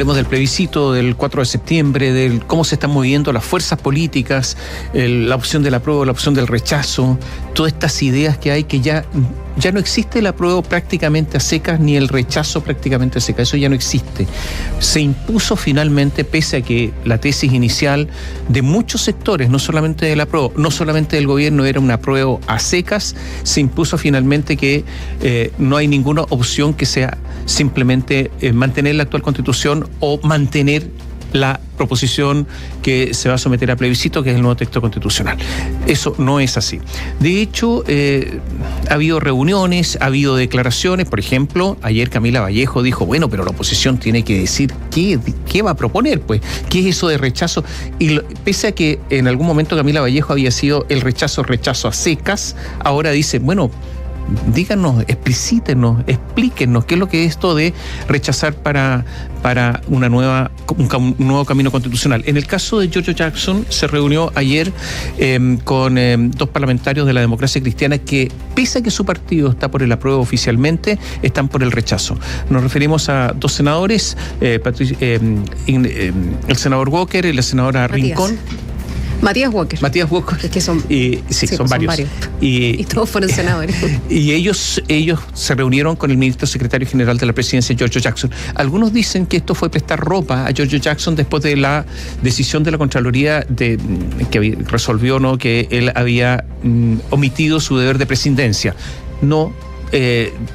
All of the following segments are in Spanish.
hablemos del plebiscito del 4 de septiembre, de cómo se están moviendo las fuerzas políticas, la opción del apruebo, la opción del rechazo, todas estas ideas que hay, que ya no existe el apruebo prácticamente a secas ni el rechazo prácticamente a secas, eso ya no existe. Se impuso finalmente, pese a que la tesis inicial de muchos sectores, no solamente del apruebo, no solamente del gobierno, era un apruebo a secas, se impuso finalmente que no hay ninguna opción que sea simplemente mantener la actual Constitución o mantener la proposición que se va a someter a plebiscito, que es el nuevo texto constitucional. Eso no es así. De hecho, ha habido reuniones, ha habido declaraciones. Por ejemplo, ayer Camila Vallejo dijo, bueno, pero la oposición tiene que decir qué va a proponer, pues, qué es eso de rechazo. Y pese a que en algún momento Camila Vallejo había sido el rechazo a secas, ahora dice, bueno, díganos, explíquenos qué es lo que es esto de rechazar para un nuevo camino constitucional. En el caso de Giorgio Jackson, se reunió ayer con dos parlamentarios de la Democracia Cristiana que, pese a que su partido está por el apruebo oficialmente, están por el rechazo. Nos referimos a dos senadores, el senador Walker y la senadora Rincón. Matías Walker. Es que son varios. Y todos fueron senadores. Y ellos se reunieron con el ministro secretario general de la presidencia, Giorgio Jackson. Algunos dicen que esto fue prestar ropa a Giorgio Jackson después de la decisión de la Contraloría que resolvió, ¿no?, que él había omitido su deber de presidencia. No.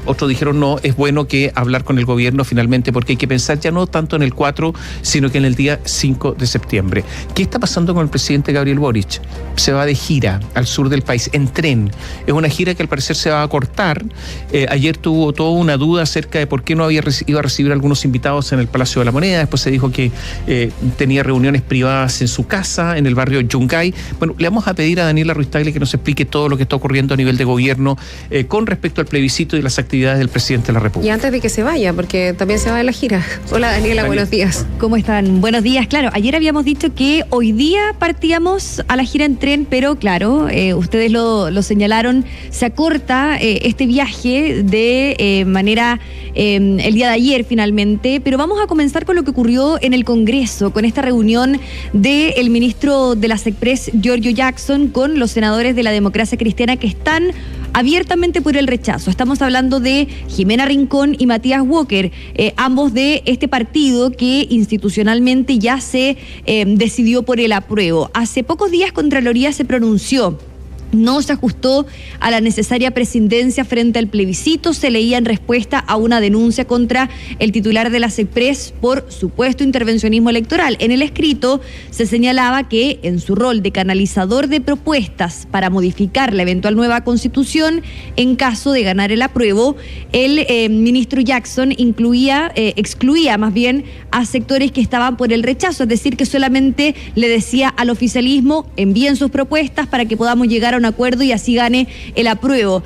Otros dijeron no, es bueno que hablar con el gobierno finalmente, porque hay que pensar ya no tanto en el 4, sino que en el día 5 de septiembre. ¿Qué está pasando con el presidente Gabriel Boric? Se va de gira al sur del país, en tren. Es una gira que al parecer se va a cortar. Ayer tuvo toda una duda acerca de por qué no iba a recibir algunos invitados en el Palacio de la Moneda. Después se dijo que tenía reuniones privadas en su casa, en el barrio Yungay. Bueno, le vamos a pedir a Daniela Ruiz-Tagle que nos explique todo lo que está ocurriendo a nivel de gobierno con respecto al plebiscito y las actividades del presidente de la República. Y antes de que se vaya, porque también se va de la gira. Hola Daniela, buenos días. ¿Cómo están? Buenos días. Claro, ayer habíamos dicho que hoy día partíamos a la gira en tren, pero claro, ustedes lo señalaron, se acorta este viaje de manera el día de ayer finalmente, pero vamos a comenzar con lo que ocurrió en el Congreso, con esta reunión del ministro de la SECPRES, Giorgio Jackson, con los senadores de la Democracia Cristiana que están abiertamente por el rechazo. Estamos hablando de Jimena Rincón y Matías Walker, ambos de este partido que institucionalmente ya se decidió por el apruebo. Hace pocos días Contraloría se pronunció. No se ajustó a la necesaria prescindencia frente al plebiscito. Se leía en respuesta a una denuncia contra el titular de la SECPRES por supuesto intervencionismo electoral. En el escrito se señalaba que en su rol de canalizador de propuestas para modificar la eventual nueva constitución, en caso de ganar el apruebo, el ministro Jackson excluía más bien a sectores que estaban por el rechazo, es decir, que solamente le decía al oficialismo, envíen sus propuestas para que podamos llegar a un acuerdo y así gane el apruebo.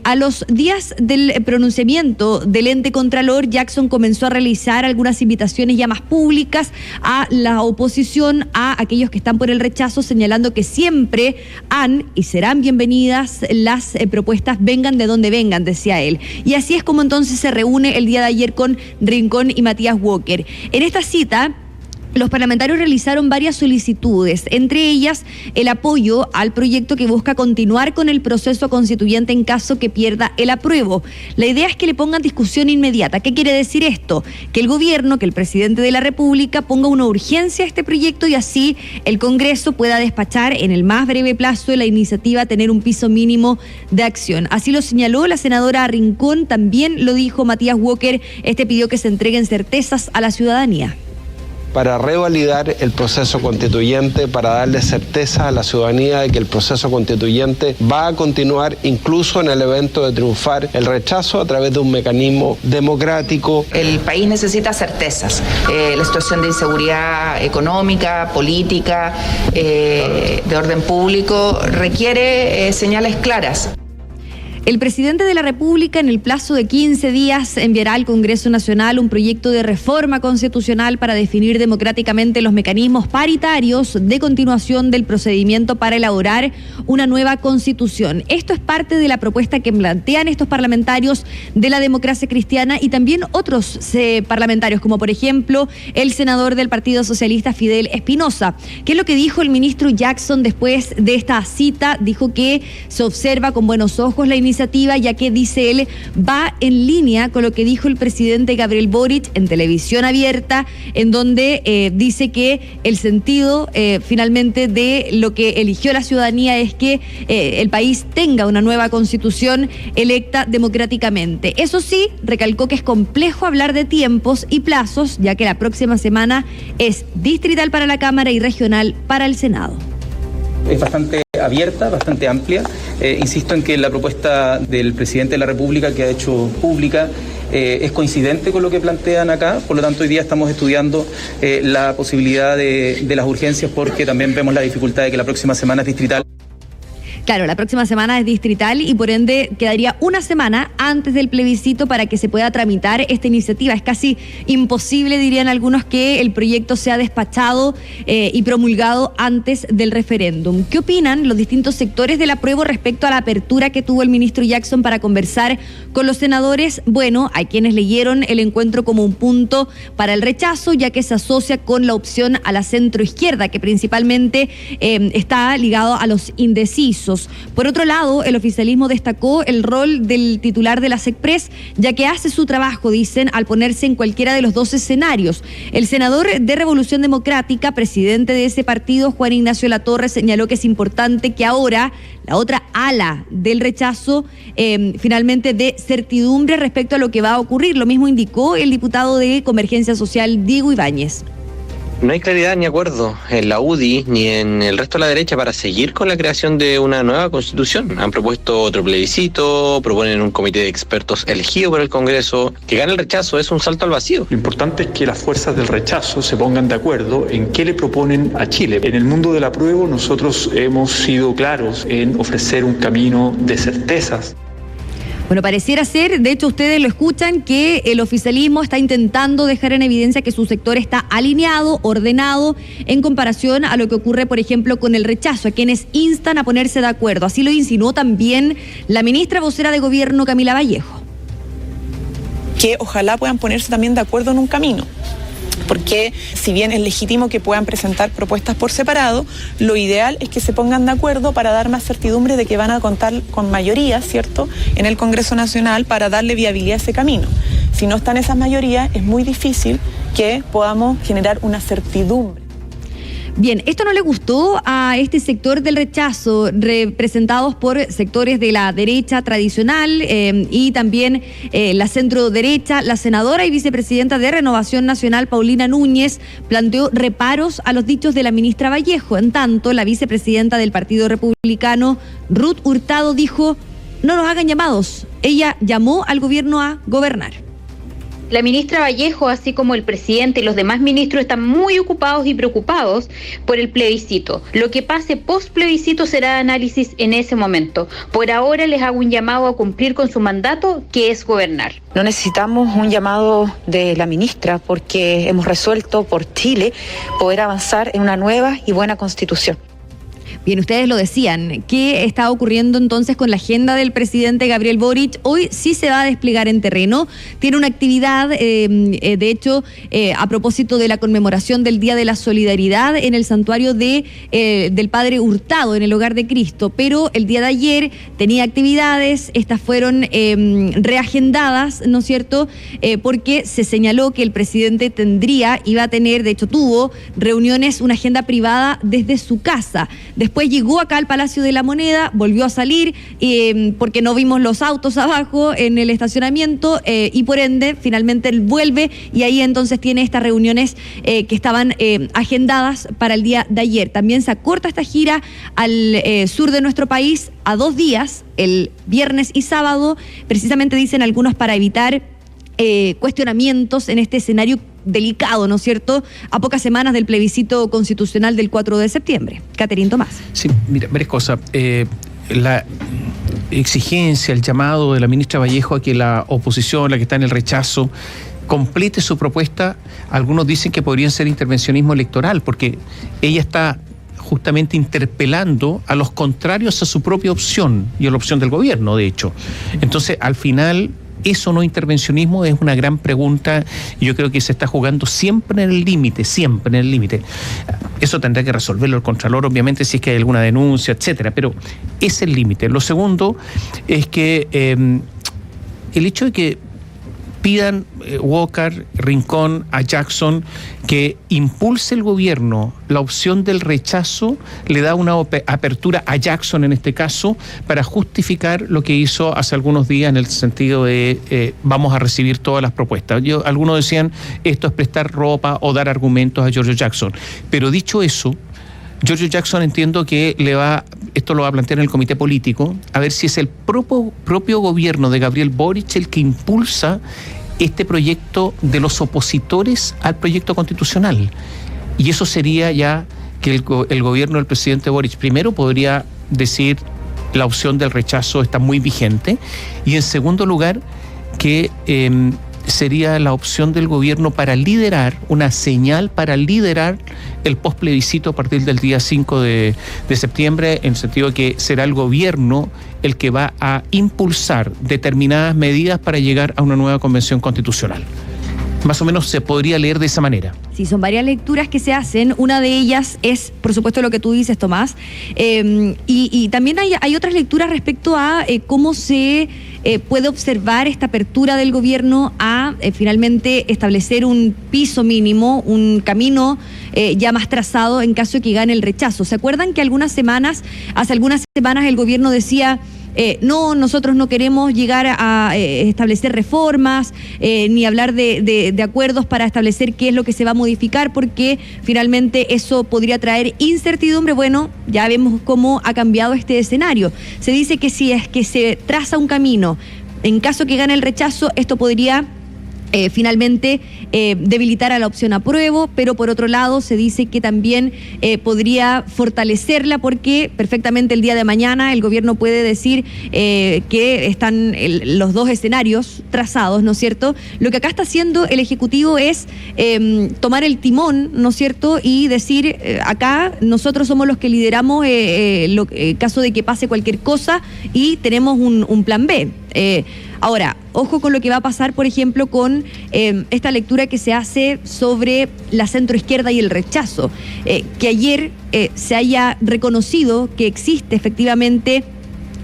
A los días del pronunciamiento del ente contralor, Jackson comenzó a realizar algunas invitaciones ya más públicas a la oposición, a aquellos que están por el rechazo, señalando que siempre han y serán bienvenidas las propuestas, vengan de donde vengan, decía él. Y así es como entonces se reúne el día de ayer con Rincón y Matías Walker. En esta cita, los parlamentarios realizaron varias solicitudes, entre ellas el apoyo al proyecto que busca continuar con el proceso constituyente en caso que pierda el apruebo. La idea es que le pongan discusión inmediata. ¿Qué quiere decir esto? Que el gobierno, que el presidente de la República ponga una urgencia a este proyecto y así el Congreso pueda despachar en el más breve plazo la iniciativa a tener un piso mínimo de acción. Así lo señaló la senadora Rincón, también lo dijo Matías Walker. Pidió que se entreguen certezas a la ciudadanía. Para revalidar el proceso constituyente, para darle certeza a la ciudadanía de que el proceso constituyente va a continuar incluso en el evento de triunfar el rechazo a través de un mecanismo democrático. El país necesita certezas. La situación de inseguridad económica, política, de orden público, requiere señales claras. El presidente de la República en el plazo de 15 días enviará al Congreso Nacional un proyecto de reforma constitucional para definir democráticamente los mecanismos paritarios de continuación del procedimiento para elaborar una nueva constitución. Esto es parte de la propuesta que plantean estos parlamentarios de la democracia cristiana y también otros parlamentarios, como por ejemplo el senador del Partido Socialista Fidel Espinosa. ¿Qué es lo que dijo el ministro Jackson después de esta cita? Dijo que se observa con buenos ojos la iniciativa, ya que, dice él, va en línea con lo que dijo el presidente Gabriel Boric en televisión abierta, en donde dice que el sentido finalmente de lo que eligió la ciudadanía es que el país tenga una nueva constitución electa democráticamente. Eso sí, recalcó que es complejo hablar de tiempos y plazos, ya que la próxima semana es distrital para la Cámara y regional para el Senado. Es bastante abierta, bastante amplia. Insisto en que la propuesta del presidente de la República que ha hecho pública es coincidente con lo que plantean acá. Por lo tanto, hoy día estamos estudiando la posibilidad de las urgencias, porque también vemos la dificultad de que la próxima semana es distrital. Claro, la próxima semana es distrital y por ende quedaría una semana antes del plebiscito para que se pueda tramitar esta iniciativa. Es casi imposible, dirían algunos, que el proyecto sea despachado y promulgado antes del referéndum. ¿Qué opinan los distintos sectores del apruebo respecto a la apertura que tuvo el ministro Jackson para conversar con los senadores? Bueno, hay quienes leyeron el encuentro como un punto para el rechazo, ya que se asocia con la opción a la centroizquierda, que principalmente está ligado a los indecisos. Por otro lado, el oficialismo destacó el rol del titular de la SECPRES, ya que hace su trabajo, dicen, al ponerse en cualquiera de los dos escenarios. El senador de Revolución Democrática, presidente de ese partido, Juan Ignacio Latorre, señaló que es importante que ahora la otra ala del rechazo finalmente dé certidumbre respecto a lo que va a ocurrir. Lo mismo indicó el diputado de Convergencia Social, Diego Ibáñez. No hay claridad ni acuerdo en la UDI ni en el resto de la derecha para seguir con la creación de una nueva constitución. Han propuesto otro plebiscito, proponen un comité de expertos elegido por el Congreso. Que gane el rechazo es un salto al vacío. Lo importante es que las fuerzas del rechazo se pongan de acuerdo en qué le proponen a Chile. En el mundo del apruebo nosotros hemos sido claros en ofrecer un camino de certezas. Bueno, pareciera ser, de hecho ustedes lo escuchan, que el oficialismo está intentando dejar en evidencia que su sector está alineado, ordenado, en comparación a lo que ocurre, por ejemplo, con el rechazo, a quienes instan a ponerse de acuerdo. Así lo insinuó también la ministra vocera de Gobierno, Camila Vallejo. Que ojalá puedan ponerse también de acuerdo en un camino. Porque si bien es legítimo que puedan presentar propuestas por separado, lo ideal es que se pongan de acuerdo para dar más certidumbre de que van a contar con mayoría, ¿cierto?, en el Congreso Nacional para darle viabilidad a ese camino. Si no están esas mayorías, es muy difícil que podamos generar una certidumbre. Bien, esto no le gustó a este sector del rechazo, representados por sectores de la derecha tradicional y también la centro derecha. La senadora y vicepresidenta de Renovación Nacional, Paulina Núñez, planteó reparos a los dichos de la ministra Vallejo. En tanto, la vicepresidenta del Partido Republicano, Ruth Hurtado, dijo: no nos hagan llamados. Ella llamó al gobierno a gobernar. La ministra Vallejo, así como el presidente y los demás ministros, están muy ocupados y preocupados por el plebiscito. Lo que pase post plebiscito será análisis en ese momento. Por ahora les hago un llamado a cumplir con su mandato, que es gobernar. No necesitamos un llamado de la ministra, porque hemos resuelto por Chile poder avanzar en una nueva y buena constitución. Bien, ustedes lo decían. ¿Qué está ocurriendo entonces con la agenda del presidente Gabriel Boric? Hoy sí se va a desplegar en terreno. Tiene una actividad, de hecho, a propósito de la conmemoración del Día de la Solidaridad en el santuario del Padre Hurtado, en el Hogar de Cristo. Pero el día de ayer tenía actividades, estas fueron reagendadas, ¿no es cierto? Porque se señaló que el presidente iba a tener, de hecho tuvo, reuniones, una agenda privada desde su casa. Después llegó acá al Palacio de la Moneda, volvió a salir porque no vimos los autos abajo en el estacionamiento y por ende finalmente él vuelve y ahí entonces tiene estas reuniones que estaban agendadas para el día de ayer. También se acorta esta gira al sur de nuestro país a 2 días, el viernes y sábado, precisamente dicen algunos para evitar cuestionamientos en este escenario delicado, ¿no es cierto?, a pocas semanas del plebiscito constitucional del 4 de septiembre. Caterín Tomás. Sí, mira, varias cosas. la exigencia, el llamado de la ministra Vallejo a que la oposición, la que está en el rechazo, complete su propuesta. Algunos dicen que podría ser intervencionismo electoral, porque ella está justamente interpelando a los contrarios a su propia opción y a la opción del gobierno, de hecho. Entonces, al final, ¿eso no intervencionismo? Es una gran pregunta y yo creo que se está jugando siempre en el límite, siempre en el límite. Eso tendrá que resolverlo el Contralor, obviamente, si es que hay alguna denuncia, etcétera, pero es el límite. Lo segundo es que el hecho de que pidan Walker, Rincón, a Jackson que impulse el gobierno la opción del rechazo, le da una apertura a Jackson en este caso para justificar lo que hizo hace algunos días en el sentido de vamos a recibir todas las propuestas. Algunos decían esto es prestar ropa o dar argumentos a Giorgio Jackson, pero dicho eso, Giorgio Jackson entiendo que esto lo va a plantear en el comité político, a ver si es el propio gobierno de Gabriel Boric el que impulsa este proyecto de los opositores al proyecto constitucional. Y eso sería ya que el gobierno del presidente Boric primero podría decir la opción del rechazo está muy vigente, y en segundo lugar que sería la opción del gobierno para liderar, una señal para liderar el postplebiscito a partir del día 5 de septiembre, en el sentido de que será el gobierno el que va a impulsar determinadas medidas para llegar a una nueva convención constitucional. Más o menos se podría leer de esa manera. Sí, son varias lecturas que se hacen. Una de ellas es, por supuesto, lo que tú dices, Tomás. Y también hay otras lecturas respecto a cómo se puede observar esta apertura del gobierno a finalmente establecer un piso mínimo, un camino ya más trazado en caso de que gane el rechazo. ¿Se acuerdan que hace algunas semanas el gobierno decía no, nosotros no queremos llegar a establecer reformas, ni hablar de acuerdos para establecer qué es lo que se va a modificar, porque finalmente eso podría traer incertidumbre? Bueno, ya vemos cómo ha cambiado este escenario. Se dice que si es que se traza un camino, en caso que gane el rechazo, esto podría finalmente debilitar a la opción apruebo, pero por otro lado se dice que también podría fortalecerla, porque perfectamente el día de mañana el gobierno puede decir que están los dos escenarios trazados, ¿no es cierto? Lo que acá está haciendo el Ejecutivo es tomar el timón, ¿no es cierto?, y decir acá nosotros somos los que lideramos caso de que pase cualquier cosa, y tenemos un plan B. Ahora, ojo con lo que va a pasar, por ejemplo, con esta lectura que se hace sobre la centroizquierda y el rechazo. Que ayer se haya reconocido que existe efectivamente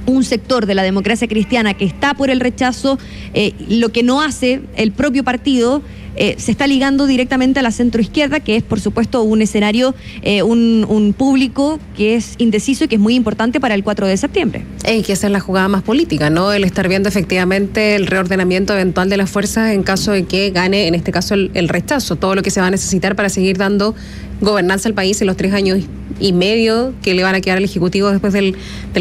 un sector de la democracia cristiana que está por el rechazo, lo que no hace el propio partido. Se está ligando directamente a la centroizquierda, que es, por supuesto, un escenario, un público que es indeciso y que es muy importante para el 4 de septiembre. Y que esa es la jugada más política, ¿no? El estar viendo efectivamente el reordenamiento eventual de las fuerzas en caso de que gane, en este caso, el rechazo. Todo lo que se va a necesitar para seguir dando gobernanza al país en los 3 años y medio que le van a quedar al Ejecutivo después del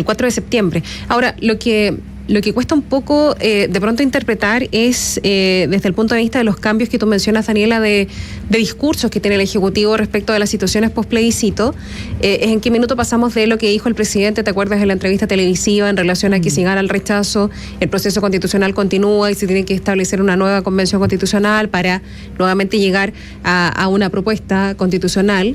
4 de septiembre. Ahora, lo que cuesta un poco de pronto interpretar es desde el punto de vista de los cambios que tú mencionas, Daniela, de discursos que tiene el Ejecutivo respecto de las situaciones post-plebiscito. Es en qué minuto pasamos de lo que dijo el presidente, ¿te acuerdas de la entrevista televisiva en relación a que si gana el rechazo, el proceso constitucional continúa y se tiene que establecer una nueva convención constitucional para nuevamente llegar a una propuesta constitucional,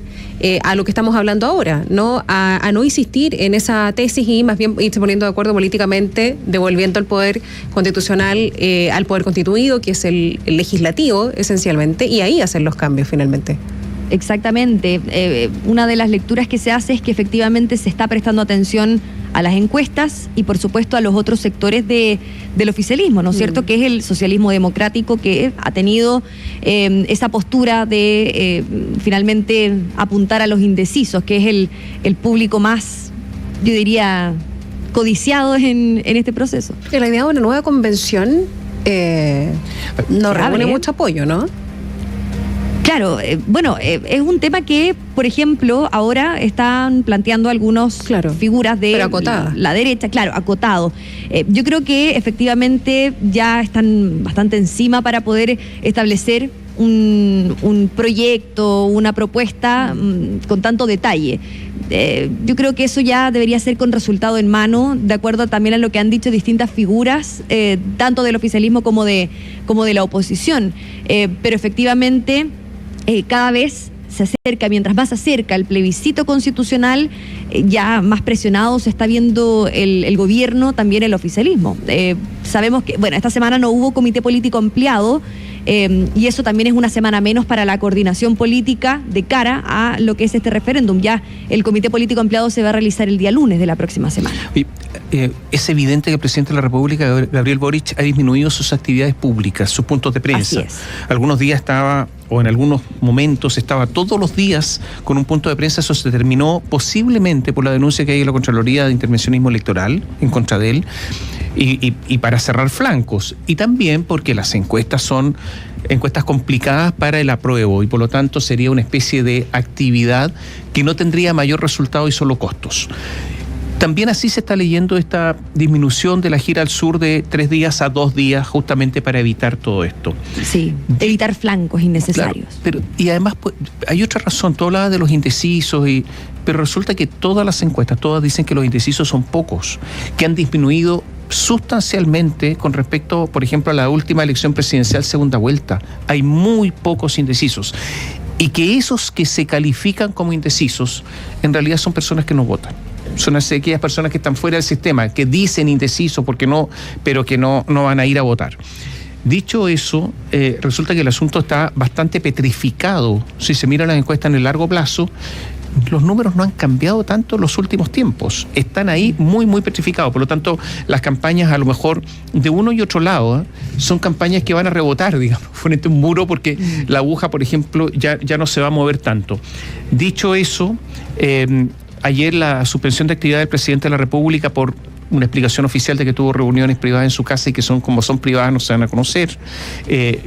a lo que estamos hablando ahora, ¿no? A no insistir en esa tesis y más bien irse poniendo de acuerdo políticamente, devolviendo el poder constitucional al poder constituido, que es el legislativo esencialmente, y ahí hacer los cambios finalmente. Exactamente. Una de las lecturas que se hace es que efectivamente se está prestando atención a las encuestas y por supuesto a los otros sectores del oficialismo, ¿no es cierto? Que es el socialismo democrático, que ha tenido esa postura de finalmente apuntar a los indecisos, que es el público más, yo diría, codiciado en este proceso. La idea de una nueva convención no reúne mucho apoyo, ¿no? Claro, es un tema que, por ejemplo, ahora están planteando algunas figuras de la derecha, acotado. Yo creo que efectivamente ya están bastante encima para poder establecer un proyecto, una propuesta con tanto detalle. Yo creo que eso ya debería ser con resultado en mano, de acuerdo también a lo que han dicho distintas figuras, tanto del oficialismo como de la oposición. Pero efectivamente, cada vez se acerca, mientras más se acerca el plebiscito constitucional, ya más presionado se está viendo el gobierno, también el oficialismo. Sabemos que, esta semana no hubo comité político ampliado, y eso también es una semana menos para la coordinación política de cara a lo que es este referéndum. Ya el comité político ampliado se va a realizar el día lunes de la próxima semana. Es evidente que el presidente de la República, Gabriel Boric, ha disminuido sus actividades públicas, sus puntos de prensa. Así es. Algunos días estaba, o en algunos momentos estaba todos los días con un punto de prensa. Eso se terminó posiblemente por la denuncia que hay en la Contraloría de Intervencionismo Electoral en contra de él, y para cerrar flancos, y también porque las encuestas son encuestas complicadas para el apruebo, y por lo tanto sería una especie de actividad que no tendría mayor resultado y solo costos. También así se está leyendo esta disminución de la gira al sur de 3 días a 2 días, justamente para evitar todo esto. Sí, evitar flancos innecesarios. Claro, y además hay otra razón. Tú hablabas de los indecisos, pero resulta que todas las encuestas, todas dicen que los indecisos son pocos, que han disminuido sustancialmente con respecto, por ejemplo, a la última elección presidencial segunda vuelta. Hay muy pocos indecisos. Y que esos que se califican como indecisos, en realidad son personas que no votan. Son aquellas personas que están fuera del sistema, que dicen indeciso pero que no van a ir a votar. Dicho eso, resulta que el asunto está bastante petrificado. Si se miran las encuestas en el largo plazo, los números no han cambiado tanto en los últimos tiempos. Están ahí muy, muy petrificados. Por lo tanto, las campañas, a lo mejor de uno y otro lado, son campañas que van a rebotar, digamos, frente a un muro, porque la aguja, por ejemplo, ya no se va a mover tanto. Dicho eso, ayer la suspensión de actividad del presidente de la República por una explicación oficial de que tuvo reuniones privadas en su casa y que como son privadas no se van a conocer,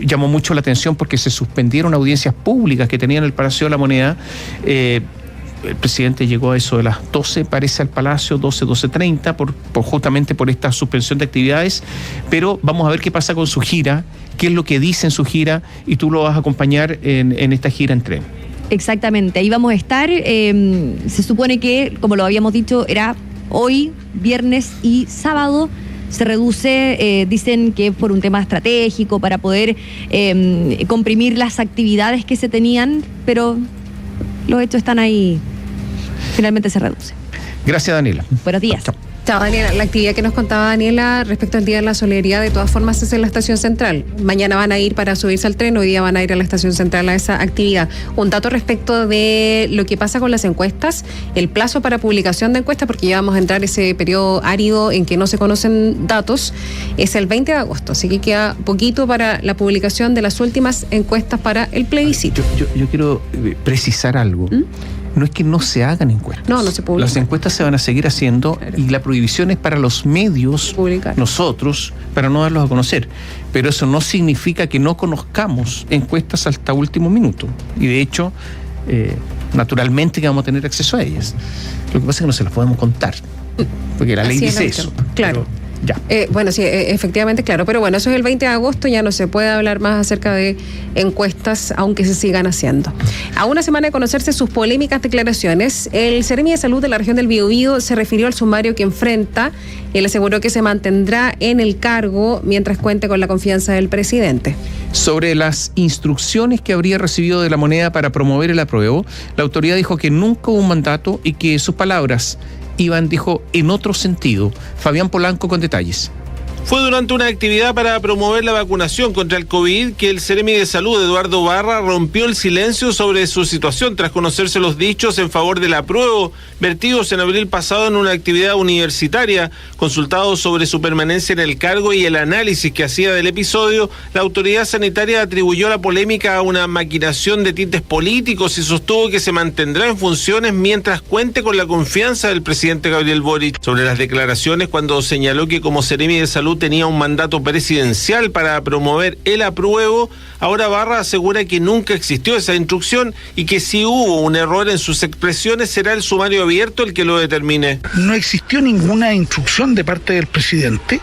llamó mucho la atención porque se suspendieron audiencias públicas que tenía en el Palacio de la Moneda. El presidente llegó a eso de las 12, parece, al Palacio, 12:30, justamente por esta suspensión de actividades, pero vamos a ver qué pasa con su gira, qué es lo que dice en su gira, y tú lo vas a acompañar en esta gira en tren. Exactamente, ahí vamos a estar. Se supone que, como lo habíamos dicho, era hoy, viernes y sábado. Se reduce, dicen que por un tema estratégico, para poder comprimir las actividades que se tenían, pero los hechos están ahí. Finalmente se reduce. Gracias, Daniela. Buenos días. Chao. Chao, Daniela. La actividad que nos contaba Daniela respecto al Día de la Solidaridad, de todas formas, es en la Estación Central. Mañana van a ir para subirse al tren, hoy día van a ir a la Estación Central a esa actividad. Un dato respecto de lo que pasa con las encuestas: el plazo para publicación de encuestas, porque ya vamos a entrar ese periodo árido en que no se conocen datos, es el 20 de agosto, así que queda poquito para la publicación de las últimas encuestas para el plebiscito. Yo quiero precisar algo. No es que no se hagan encuestas. No se publican. Las encuestas se van a seguir haciendo, claro, y la prohibición es para los medios, publicar, nosotros, para no darlos a conocer. Pero eso no significa que no conozcamos encuestas hasta último minuto. Y de hecho, naturalmente que vamos a tener acceso a ellas. Lo que pasa es que no se las podemos contar, porque la ley dice eso. Claro. Pero ya. Bueno, sí, efectivamente, claro. Pero bueno, eso es el 20 de agosto, ya no se puede hablar más acerca de encuestas, aunque se sigan haciendo. A una semana de conocerse sus polémicas declaraciones, el Seremi de Salud de la región del Biobío se refirió al sumario que enfrenta. Él aseguró que se mantendrá en el cargo mientras cuente con la confianza del presidente. Sobre las instrucciones que habría recibido de la Moneda para promover el apruebo, la autoridad dijo que nunca hubo un mandato y que sus palabras iban, dijo, en otro sentido. Fabián Polanco con detalles. Fue durante una actividad para promover la vacunación contra el COVID que el Seremi de Salud, Eduardo Barra, rompió el silencio sobre su situación tras conocerse los dichos en favor del apruebo vertidos en abril pasado en una actividad universitaria. Consultado sobre su permanencia en el cargo y el análisis que hacía del episodio, la autoridad sanitaria atribuyó la polémica a una maquinación de tintes políticos y sostuvo que se mantendrá en funciones mientras cuente con la confianza del presidente Gabriel Boric. Sobre las declaraciones, cuando señaló que como Seremi de Salud Salud tenía un mandato presidencial para promover el apruebo, ahora Barra asegura que nunca existió esa instrucción y que si hubo un error en sus expresiones será el sumario abierto el que lo determine. No existió ninguna instrucción de parte del presidente.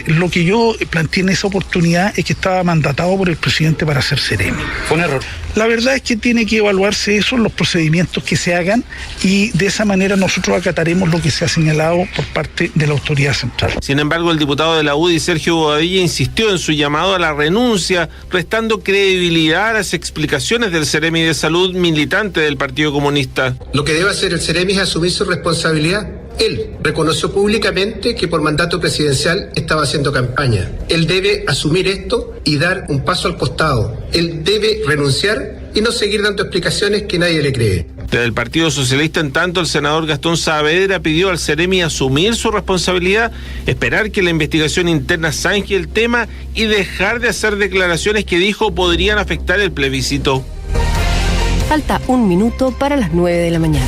Lo que yo planteé en esa oportunidad es que estaba mandatado por el presidente para ser Ceremi. Fue un error. La verdad es que tiene que evaluarse eso, los procedimientos que se hagan, y de esa manera nosotros acataremos lo que se ha señalado por parte de la autoridad central. Sin embargo, el diputado de la UDI, Sergio Bobadilla, insistió en su llamado a la renuncia, restando credibilidad a las explicaciones del Ceremi de Salud, militante del Partido Comunista. Lo que debe hacer el Ceremi es asumir su responsabilidad. Él reconoció públicamente que por mandato presidencial estaba haciendo campaña. Él debe asumir esto y dar un paso al costado. Él debe renunciar y no seguir dando explicaciones que nadie le cree. Desde el Partido Socialista, en tanto, el senador Gastón Saavedra pidió al Ceremi asumir su responsabilidad, esperar que la investigación interna zanje el tema y dejar de hacer declaraciones que dijo podrían afectar el plebiscito. Falta un minuto para las 9 de la mañana.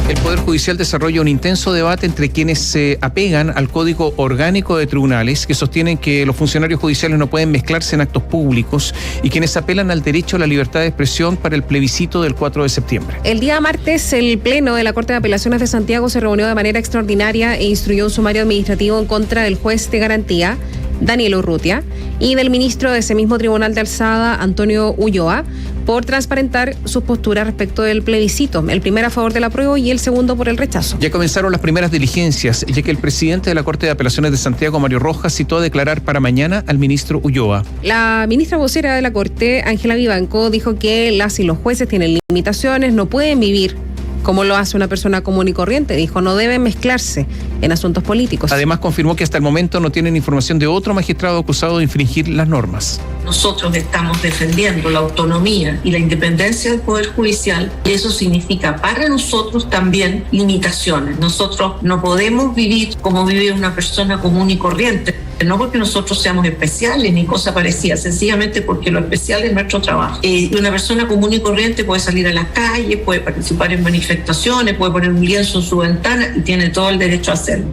El Poder Judicial desarrolla un intenso debate entre quienes se apegan al Código Orgánico de Tribunales, que sostienen que los funcionarios judiciales no pueden mezclarse en actos públicos, y quienes apelan al derecho a la libertad de expresión para el plebiscito del 4 de septiembre. El día martes, el Pleno de la Corte de Apelaciones de Santiago se reunió de manera extraordinaria e instruyó un sumario administrativo en contra del juez de garantía, Daniel Urrutia, y del ministro de ese mismo Tribunal de Alzada, Antonio Ulloa, por transparentar sus posturas respecto del plebiscito, el primero a favor del apruebo y el segundo por el rechazo. Ya comenzaron las primeras diligencias, ya que el presidente de la Corte de Apelaciones de Santiago, Mario Rojas, citó a declarar para mañana al ministro Ulloa. La ministra vocera de la Corte, Ángela Vivanco, dijo que las y los jueces tienen limitaciones, no pueden vivir como lo hace una persona común y corriente. Dijo, no deben mezclarse en asuntos políticos. Además, confirmó que hasta el momento no tienen información de otro magistrado acusado de infringir las normas. Nosotros estamos defendiendo la autonomía y la independencia del Poder Judicial, y eso significa para nosotros también limitaciones. Nosotros no podemos vivir como vive una persona común y corriente, no porque nosotros seamos especiales ni cosa parecida, sencillamente porque lo especial es nuestro trabajo. Y una persona común y corriente puede salir a las calles, puede participar en manifestaciones, puede poner un lienzo en su ventana y tiene todo el derecho a hacerlo.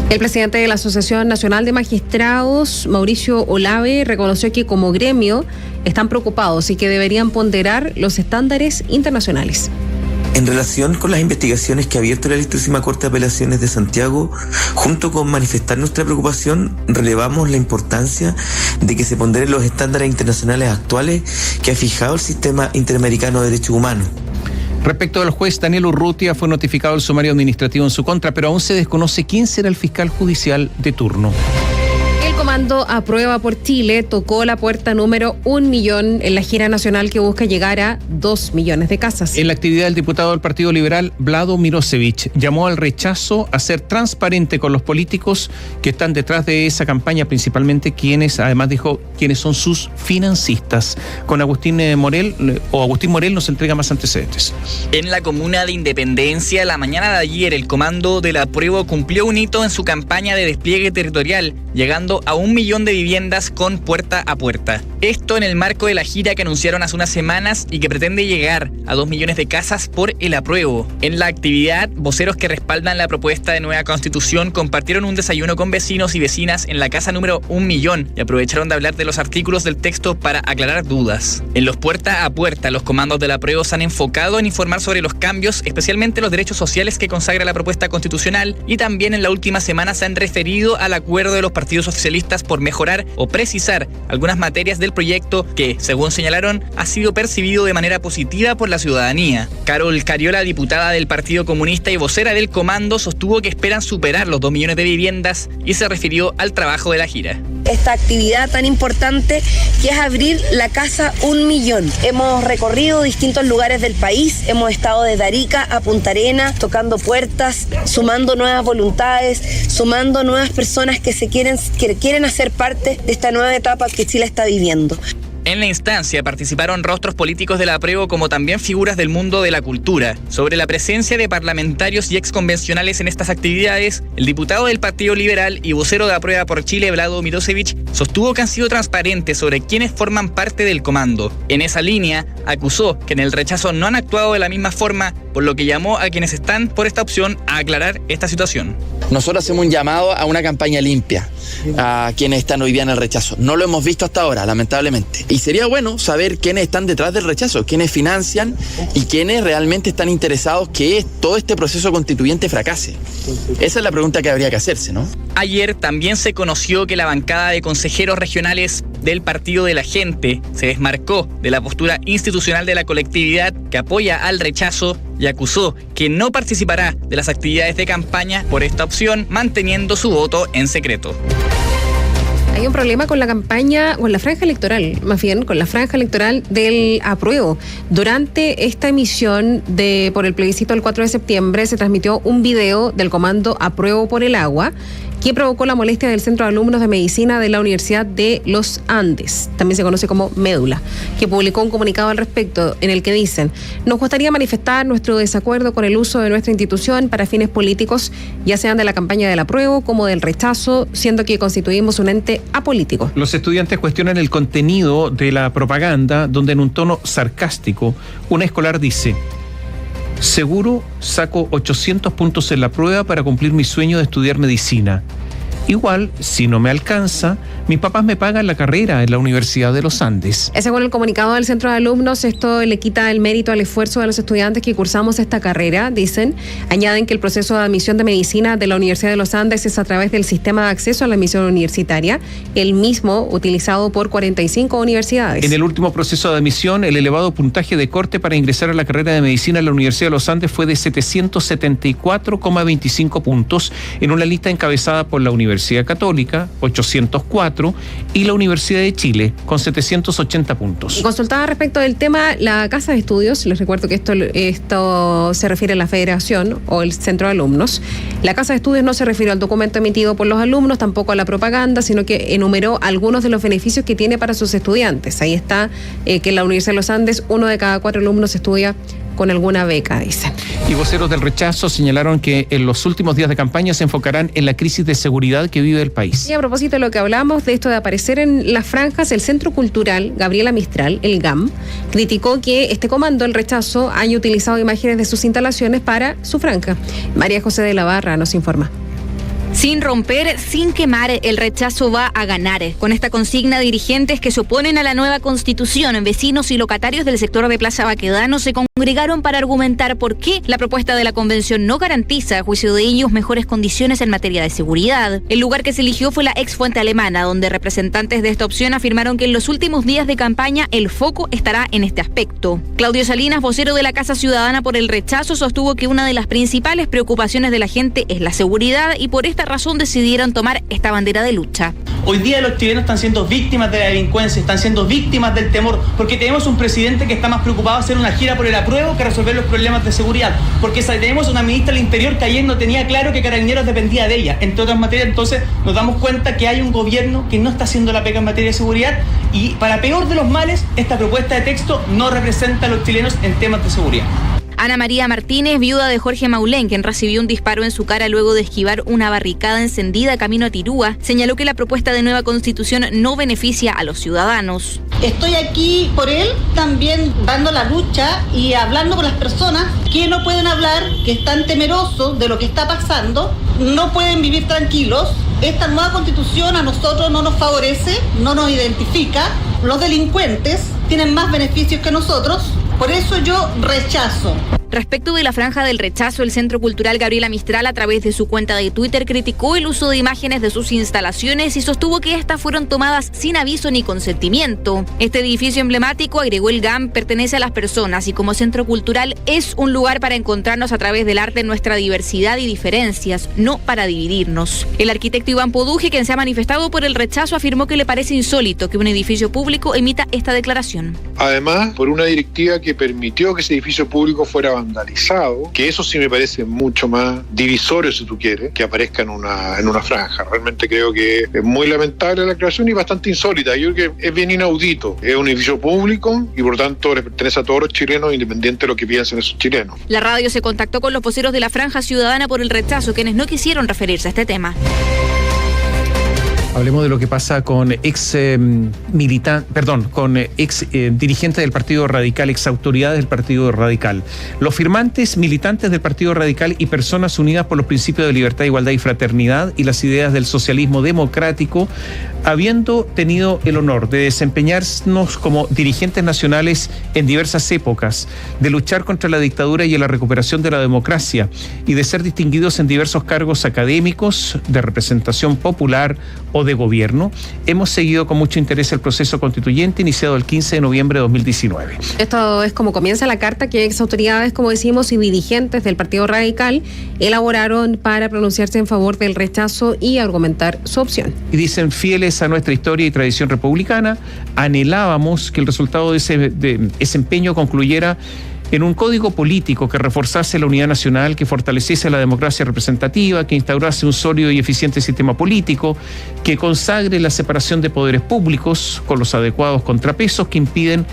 El presidente de la Asociación Nacional de Magistrados, Mauricio Olave, reconoció que como gremio están preocupados y que deberían ponderar los estándares internacionales. En relación con las investigaciones que ha abierto la Ilustrísima Corte de Apelaciones de Santiago, junto con manifestar nuestra preocupación, relevamos la importancia de que se ponderen los estándares internacionales actuales que ha fijado el Sistema Interamericano de Derechos Humanos. Respecto al juez Daniel Urrutia, fue notificado el sumario administrativo en su contra, pero aún se desconoce quién será el fiscal judicial de turno. El comando Aprueba por Chile tocó la puerta número 1 millón en la gira nacional que busca llegar a 2 millones de casas. En la actividad, el diputado del Partido Liberal, Vlado Mirosevich, llamó al rechazo a ser transparente con los políticos que están detrás de esa campaña, principalmente quienes, además dijo, quienes son sus financistas. Con Agustín Morel nos entrega más antecedentes. En la comuna de Independencia, la mañana de ayer, el comando del Apruebo cumplió un hito en su campaña de despliegue territorial, llegando a 1 millón de viviendas con puerta a puerta. Esto en el marco de la gira que anunciaron hace unas semanas y que pretende llegar a 2 millones de casas por el apruebo. En la actividad, voceros que respaldan la propuesta de nueva constitución compartieron un desayuno con vecinos y vecinas en la casa número 1 millón y aprovecharon de hablar de los artículos del texto para aclarar dudas. En los puerta a puerta, los comandos del apruebo se han enfocado en informar sobre los cambios, especialmente los derechos sociales que consagra la propuesta constitucional, y también en la última semana se han referido al acuerdo de los partidos oficialistas por mejorar o precisar algunas materias del proyecto que, según señalaron, ha sido percibido de manera positiva por la ciudadanía. Carol Cariola, diputada del Partido Comunista y vocera del comando, sostuvo que esperan superar los 2 millones de viviendas y se refirió al trabajo de la gira. Esta actividad tan importante que es abrir la casa 1 millón. Hemos recorrido distintos lugares del país, hemos estado desde Arica a Punta Arenas, tocando puertas, sumando nuevas voluntades, sumando nuevas personas que quieren hacer parte de esta nueva etapa que Chile está viviendo. En la instancia participaron rostros políticos del apruebo como también figuras del mundo de la cultura. Sobre la presencia de parlamentarios y exconvencionales en estas actividades, el diputado del Partido Liberal y vocero de Aprueba por Chile, Vlado Mirosevich, sostuvo que han sido transparentes sobre quienes forman parte del comando. En esa línea, acusó que en el rechazo no han actuado de la misma forma, por lo que llamó a quienes están por esta opción a aclarar esta situación. Nosotros hacemos un llamado a una campaña limpia a quienes están hoy día en el rechazo. No lo hemos visto hasta ahora, lamentablemente. Y sería bueno saber quiénes están detrás del rechazo, quiénes financian y quiénes realmente están interesados que todo este proceso constituyente fracase. Esa es la pregunta que habría que hacerse, ¿no? Ayer también se conoció que la bancada de consejeros regionales del Partido de la Gente se desmarcó de la postura institucional de la colectividad que apoya al rechazo y acusó que no participará de las actividades de campaña por esta opción, manteniendo su voto en secreto. Hay un problema con la campaña, o en la franja electoral, más bien, con la franja electoral del apruebo. Durante esta emisión por el plebiscito del 4 de septiembre se transmitió un video del comando Apruebo por el Agua, que provocó la molestia del Centro de Alumnos de Medicina de la Universidad de los Andes, también se conoce como Médula, que publicó un comunicado al respecto en el que dicen: nos gustaría manifestar nuestro desacuerdo con el uso de nuestra institución para fines políticos, ya sean de la campaña del apruebo como del rechazo, siendo que constituimos un ente apolítico. Los estudiantes cuestionan el contenido de la propaganda, donde en un tono sarcástico, una escolar dice: seguro saco 800 puntos en la prueba para cumplir mi sueño de estudiar medicina. Igual, si no me alcanza, mis papás me pagan la carrera en la Universidad de los Andes. Según el comunicado del Centro de Alumnos, esto le quita el mérito al esfuerzo de los estudiantes que cursamos esta carrera, dicen. Añaden que el proceso de admisión de medicina de la Universidad de los Andes es a través del sistema de acceso a la admisión universitaria, el mismo utilizado por 45 universidades. En el último proceso de admisión, el elevado puntaje de corte para ingresar a la carrera de medicina en la Universidad de los Andes fue de 774,25 puntos en una lista encabezada por la Universidad Católica, 804, y la Universidad de Chile, con 780 puntos. Y consultada respecto del tema, la Casa de Estudios, les recuerdo que esto se refiere a la Federación o el Centro de Alumnos. La Casa de Estudios no se refirió al documento emitido por los alumnos, tampoco a la propaganda, sino que enumeró algunos de los beneficios que tiene para sus estudiantes. Ahí está que en la Universidad de los Andes 1 de cada 4 alumnos estudia con alguna beca, dicen. Y voceros del rechazo señalaron que en los últimos días de campaña se enfocarán en la crisis de seguridad que vive el país. Y a propósito de lo que hablamos de esto de aparecer en las franjas, el Centro Cultural Gabriela Mistral, el GAM, criticó que este comando, el rechazo, haya utilizado imágenes de sus instalaciones para su franja. María José de la Barra nos informa. Sin romper, sin quemar, el rechazo va a ganar. Con esta consigna, dirigentes que se oponen a la nueva constitución, vecinos y locatarios del sector de Plaza Baquedano se congregaron para argumentar por qué la propuesta de la convención no garantiza, a juicio de ellos, mejores condiciones en materia de seguridad. El lugar que se eligió fue la ex fuente alemana, donde representantes de esta opción afirmaron que en los últimos días de campaña el foco estará en este aspecto. Claudio Salinas, vocero de la Casa Ciudadana por el Rechazo, sostuvo que una de las principales preocupaciones de la gente es la seguridad y por esta razón decidieron tomar esta bandera de lucha. Hoy día los chilenos están siendo víctimas de la delincuencia, están siendo víctimas del temor, porque tenemos un presidente que está más preocupado de hacer una gira por el apruebo que resolver los problemas de seguridad, porque tenemos una ministra del Interior que ayer no tenía claro que Carabineros dependía de ella, entre otras materias. Entonces nos damos cuenta que hay un gobierno que no está haciendo la pega en materia de seguridad y, para peor de los males, esta propuesta de texto no representa a los chilenos en temas de seguridad. Ana María Martínez, viuda de Jorge Maulén, quien recibió un disparo en su cara luego de esquivar una barricada encendida camino a Tirúa, señaló que la propuesta de nueva constitución no beneficia a los ciudadanos. Estoy aquí por él, también dando la lucha y hablando con las personas que no pueden hablar, que están temerosos de lo que está pasando, no pueden vivir tranquilos. Esta nueva constitución a nosotros no nos favorece, no nos identifica. Los delincuentes tienen más beneficios que nosotros. Por eso yo rechazo. Respecto de la franja del rechazo, el Centro Cultural Gabriela Mistral, a través de su cuenta de Twitter, criticó el uso de imágenes de sus instalaciones y sostuvo que estas fueron tomadas sin aviso ni consentimiento. Este edificio emblemático, agregó el GAM, pertenece a las personas y como centro cultural es un lugar para encontrarnos a través del arte en nuestra diversidad y diferencias, no para dividirnos. El arquitecto Iván Poduje, quien se ha manifestado por el rechazo, afirmó que le parece insólito que un edificio público emita esta declaración. Además, por una directiva que permitió que ese edificio público fuera vandalizado, que eso sí me parece mucho más divisorio, si tú quieres, que aparezca en una franja. Realmente creo que es muy lamentable la creación y bastante insólita. Yo creo que es bien inaudito. Es un edificio público y por tanto le pertenece a todos los chilenos, independiente de lo que piensen esos chilenos. La radio se contactó con los voceros de la Franja Ciudadana por el rechazo, quienes no quisieron referirse a este tema. Hablemos de lo que pasa con ex dirigentes del Partido Radical, ex autoridades del Partido Radical. Los firmantes, militantes del Partido Radical y personas unidas por los principios de libertad, igualdad y fraternidad y las ideas del socialismo democrático, habiendo tenido el honor de desempeñarnos como dirigentes nacionales en diversas épocas, de luchar contra la dictadura y en la recuperación de la democracia y de ser distinguidos en diversos cargos académicos, de representación popular o de gobierno, hemos seguido con mucho interés el proceso constituyente iniciado el 15 de noviembre de 2019. Esto es como comienza la carta que ex autoridades, como decimos, y dirigentes del Partido Radical elaboraron para pronunciarse en favor del rechazo y argumentar su opción. Y dicen: fieles a nuestra historia y tradición republicana, anhelábamos que el resultado de ese empeño concluyera en un código político que reforzase la unidad nacional, que fortaleciese la democracia representativa, que instaurase un sólido y eficiente sistema político, que consagre la separación de poderes públicos con los adecuados contrapesos que impiden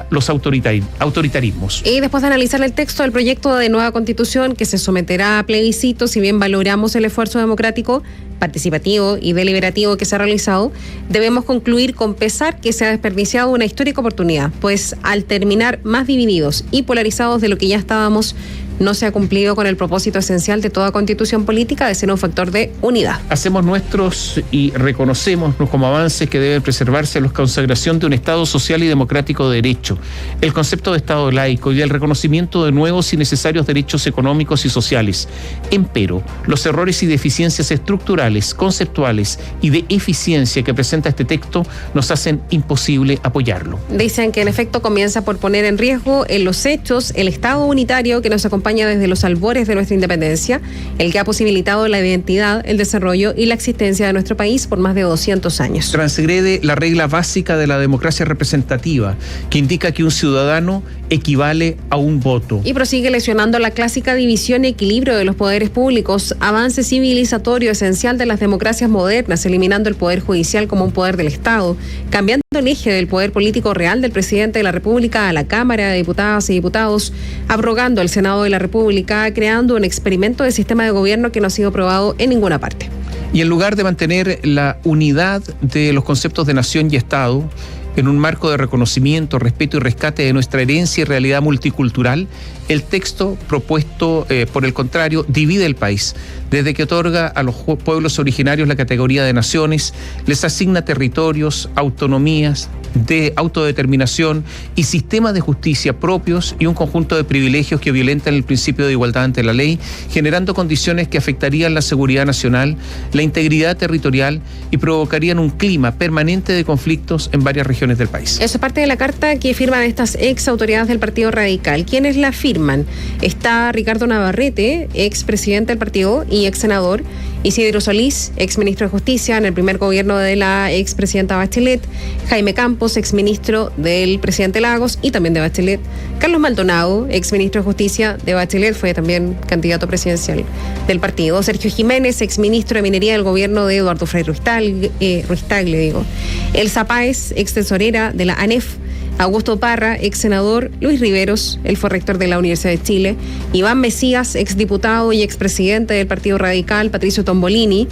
los autoritarismos. Y después de analizar el texto del proyecto de nueva constitución que se someterá a plebiscito, si bien valoramos el esfuerzo democrático, participativo y deliberativo que se ha realizado, debemos concluir con pesar que se ha desperdiciado una histórica oportunidad, pues al terminar más divididos y polarizados de lo que ya estábamos, no se ha cumplido con el propósito esencial de toda constitución política de ser un factor de unidad. Hacemos nuestros y reconocemos como avances que deben preservarse la consagración de un Estado social y democrático de derecho, el concepto de Estado laico y el reconocimiento de nuevos y necesarios derechos económicos y sociales. Empero, los errores y deficiencias estructurales, conceptuales y de eficiencia que presenta este texto nos hacen imposible apoyarlo. Dicen que en efecto comienza por poner en riesgo en los hechos el Estado unitario que nos acompaña desde los albores de nuestra independencia, el que ha posibilitado la identidad, el desarrollo y la existencia de nuestro país por más de 200 años. Transgrede la regla básica de la democracia representativa, que indica que un ciudadano equivale a un voto. Y prosigue lesionando la clásica división y equilibrio de los poderes públicos, avance civilizatorio esencial de las democracias modernas, eliminando el poder judicial como un poder del Estado, cambiando el eje del poder político real del presidente de la República a la Cámara de Diputadas y Diputados, abrogando el Senado de la República, creando un experimento de sistema de gobierno que no ha sido probado en ninguna parte. Y en lugar de mantener la unidad de los conceptos de nación y Estado en un marco de reconocimiento, respeto y rescate de nuestra herencia y realidad multicultural, el texto propuesto, por el contrario, divide el país, desde que otorga a los pueblos originarios la categoría de naciones, les asigna territorios, autonomías, de autodeterminación y sistemas de justicia propios y un conjunto de privilegios que violentan el principio de igualdad ante la ley, generando condiciones que afectarían la seguridad nacional, la integridad territorial y provocarían un clima permanente de conflictos en varias regiones del país. Eso es parte de la carta que firman estas ex autoridades del Partido Radical. ¿Quiénes la firman? Está Ricardo Navarrete, ex presidente del partido y ex senador, Isidro Solís, ex ministro de Justicia en el primer gobierno de la ex presidenta Bachelet, Jaime Campos, ex ministro del presidente Lagos y también de Bachelet, Carlos Maldonado, ex ministro de Justicia de Bachelet, fue también candidato presidencial del partido, Sergio Jiménez, ex ministro de Minería del gobierno de Eduardo Frei Ruiz-Tagle, Elsa Páez, ex tesorera de la ANEF, Augusto Parra, ex senador, Luis Riveros, él fue rector de la Universidad de Chile, Iván Mesías, ex diputado y ex presidente del Partido Radical, Patricio Tombolini,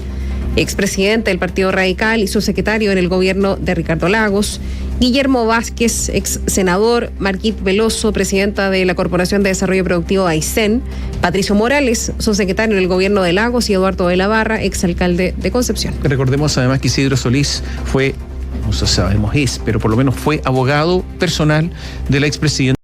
expresidente del Partido Radical y subsecretario en el gobierno de Ricardo Lagos, Guillermo Vázquez, ex senador, Marquit Veloso, presidenta de la Corporación de Desarrollo Productivo Aysén, Patricio Morales, subsecretario en el gobierno de Lagos y Eduardo de la Barra, ex alcalde de Concepción. Recordemos además que Isidro Solís fue, no sabemos pero por lo menos fue abogado personal de la expresidenta